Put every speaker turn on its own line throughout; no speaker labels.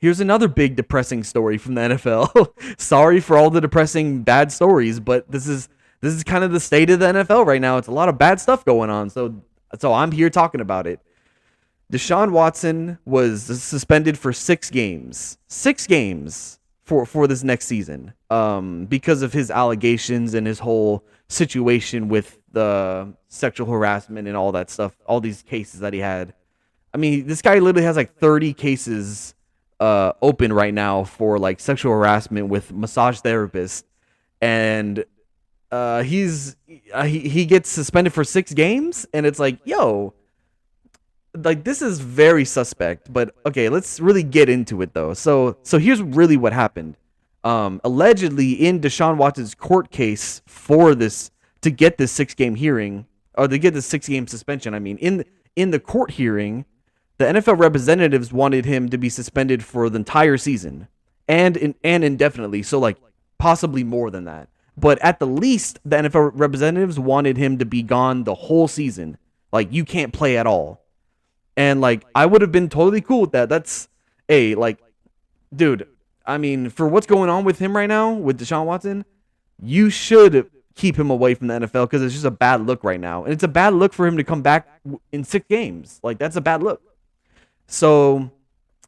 Here's another big depressing story from the NFL. Sorry for all the depressing bad stories, but this is kind of the state of the NFL right now. It's a lot of bad stuff going on. So I'm here talking about it. Deshaun Watson was suspended for 6 games. 6 games for this next season. Because of his allegations and his whole situation with the sexual harassment and all that stuff, all these cases that he had. I mean, this guy literally has like 30 cases open right now for like sexual harassment with massage therapists, and he gets suspended for 6 games, and it's like, yo, like this is very suspect. But okay, let's really get into it though. So here's really what happened. Allegedly in Deshaun Watson's court case for this to get this 6 game hearing or to get the 6 game suspension. I mean, in the court hearing, the NFL representatives wanted him to be suspended for the entire season and indefinitely. So like possibly more than that. But at the least, the NFL representatives wanted him to be gone the whole season. Like you can't play at all. And like I would have been totally cool with that. That's like, dude, I mean, for what's going on with him right now with Deshaun Watson, you should keep him away from the NFL because it's just a bad look right now. And it's a bad look for him to come back in 6 games. Like that's a bad look. So,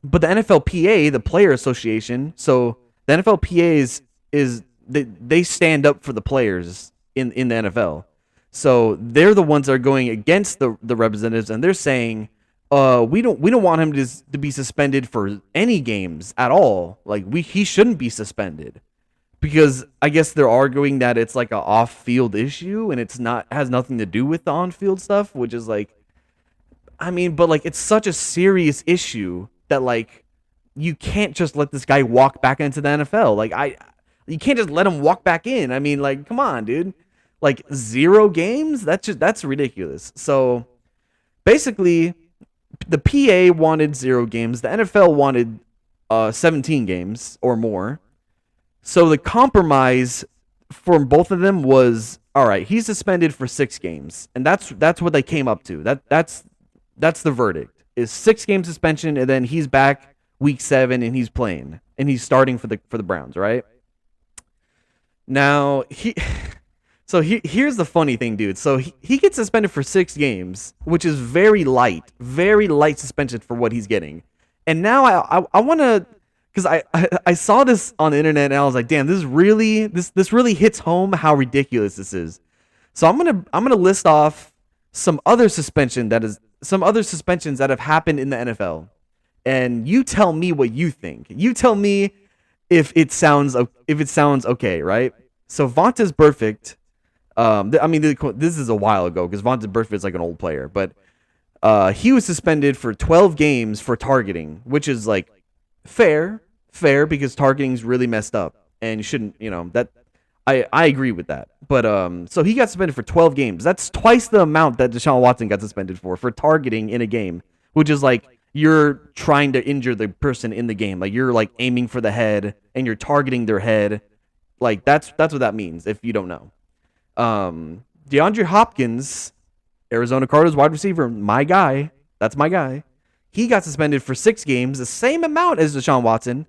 but the NFLPA, the Player Association, so the NFLPA is they stand up for the players in the NFL. So they're the ones that are going against the representatives, and they're saying, we don't want him to be suspended for any games at all. Like he shouldn't be suspended because I guess they're arguing that it's like an off-field issue and it's not has nothing to do with the on-field stuff, which is like, I mean, but like it's such a serious issue that like you can't just let this guy walk back into the NFL. Like you can't just let him walk back in. I mean, like, come on, dude. Like 0 games? That's ridiculous. So basically, the PA wanted 0 games. The NFL wanted 17 games or more. So the compromise for both of them was, all right, he's suspended for 6 games, and that's what they came up to. That's the verdict. Is 6 game suspension, and then he's back week 7 and he's playing and he's starting for the Browns, right? Now here's the funny thing, dude. So he gets suspended for 6 games, which is very light suspension for what he's getting. And now I want to, because I saw this on the internet and I was like, damn, this really hits home how ridiculous this is. So I'm gonna list off some other suspensions that have happened in the NFL, and you tell me what you think. You tell me if it sounds okay, right? So Vontaze Burfict. I mean, this is a while ago because Vontaze Burfict is like an old player, but he was suspended for 12 games for targeting, which is like fair because targeting is really messed up and you shouldn't, that I agree with that. But so he got suspended for 12 games. That's twice the amount that Deshaun Watson got suspended for targeting in a game, which is like you're trying to injure the person in the game. Like you're like aiming for the head and you're targeting their head. Like that's what that means if you don't know. DeAndre Hopkins, Arizona Cardinals wide receiver, my guy. That's my guy. He got suspended for 6 games, the same amount as Deshaun Watson,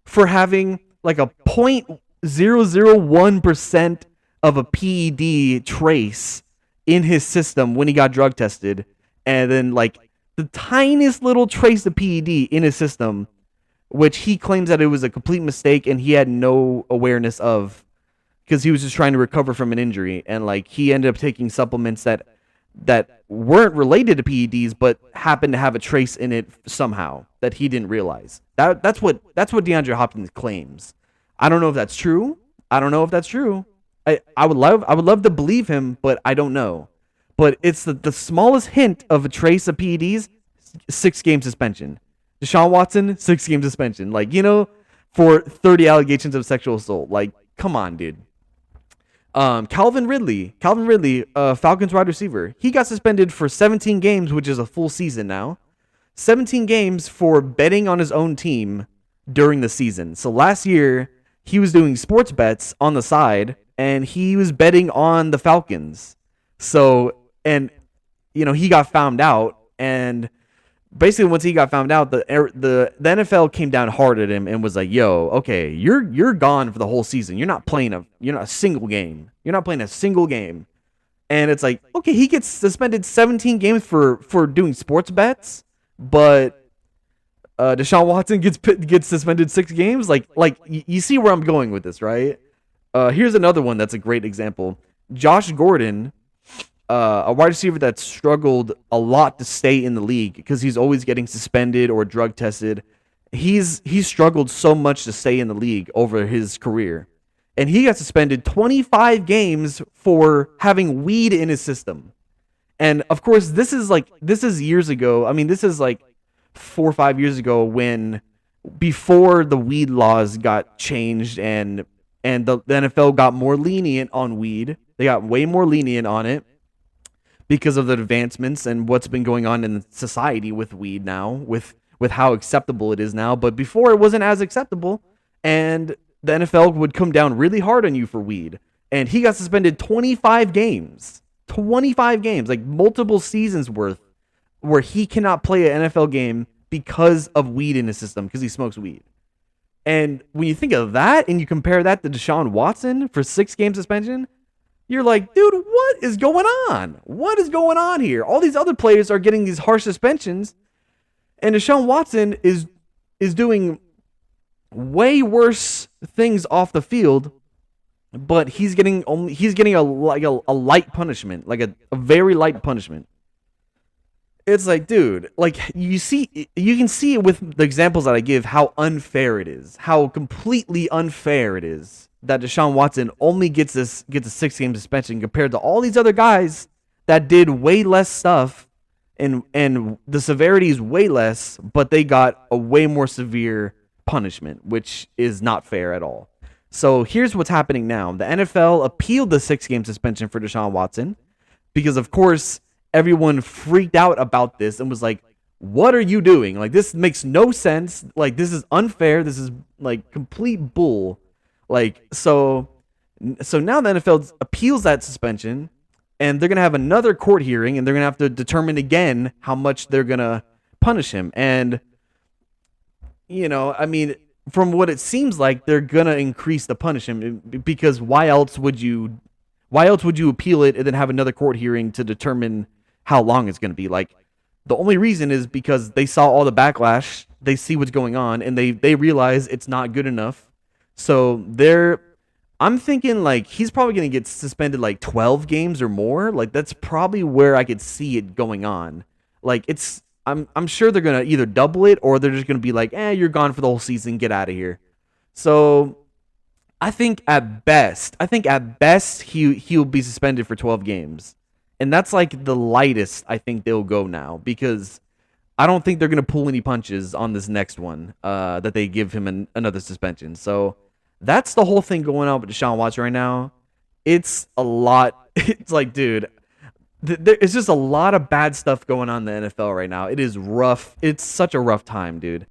for having like a 0.001% of a PED trace in his system when he got drug tested, and then like the tiniest little trace of PED in his system, which he claims that it was a complete mistake and he had no awareness of, because he was just trying to recover from an injury, and like he ended up taking supplements that weren't related to PEDs but happened to have a trace in it somehow that he didn't realize. That's what DeAndre Hopkins claims. I don't know if that's true. I would love to believe him, but I don't know. But it's the smallest hint of a trace of PEDs, 6-game suspension. Deshaun Watson, 6-game suspension. Like, for 30 allegations of sexual assault. Like, come on, dude. Calvin Ridley, Falcons wide receiver. He got suspended for 17 games, which is a full season now. 17 games for betting on his own team during the season. So last year, he was doing sports bets on the side, and he was betting on the Falcons. So, and, he got found out, and Basically, once he got found out, the NFL came down hard at him and was like, "Yo, okay, you're gone for the whole season. You're not a single game. You're not playing a single game." And it's like, okay, he gets suspended 17 games for doing sports bets, but Deshaun Watson gets suspended 6 games. You see where I'm going with this, right? Here's another one that's a great example. Josh Gordon, a wide receiver that struggled a lot to stay in the league because he's always getting suspended or drug tested. He's struggled so much to stay in the league over his career, and he got suspended 25 games for having weed in his system. And of course, this is years ago. I mean, this is like 4 or 5 years ago when before the weed laws got changed and the NFL got more lenient on weed. They got way more lenient on it because of the advancements and what's been going on in society with weed now, with how acceptable it is now. But before it wasn't as acceptable, and the NFL would come down really hard on you for weed. And he got suspended 25 games. 25 games, like multiple seasons worth, where he cannot play an NFL game because of weed in his system because he smokes weed. And when you think of that and you compare that to Deshaun Watson for 6 game suspension, you're like, dude, what is going on? What is going on here? All these other players are getting these harsh suspensions, and Deshaun Watson is doing way worse things off the field, but he's getting a light punishment, like a very light punishment. It's like, dude, like you can see it with the examples that I give how unfair it is, how completely unfair it is that Deshaun Watson only gets a 6 game suspension compared to all these other guys that did way less stuff, and the severity is way less, but they got a way more severe punishment, which is not fair at all. So here's what's happening now. The NFL appealed the 6 game suspension for Deshaun Watson because, of course, everyone freaked out about this and was like, what are you doing? Like, this makes no sense. Like, this is unfair. This is like complete bull. Like, so now the NFL appeals that suspension, and they're going to have another court hearing, and they're going to have to determine again how much they're going to punish him. And, I mean, from what it seems like, they're going to increase the punishment because why else would you appeal it and then have another court hearing to determine how long it's going to be? Like, the only reason is because they saw all the backlash, they see what's going on, and they realize it's not good enough. So I'm thinking like he's probably going to get suspended like 12 games or more. Like, that's probably where I could see it going on. Like, I'm sure they're going to either double it or they're just going to be like, you're gone for the whole season, get out of here. So I think at best he'll be suspended for 12 games. And that's like the lightest I think they'll go now, because I don't think they're going to pull any punches on this next one that they give him another suspension. So that's the whole thing going on with Deshaun Watson right now. It's a lot. It's like, dude, it's just a lot of bad stuff going on in the NFL right now. It is rough. It's such a rough time, dude.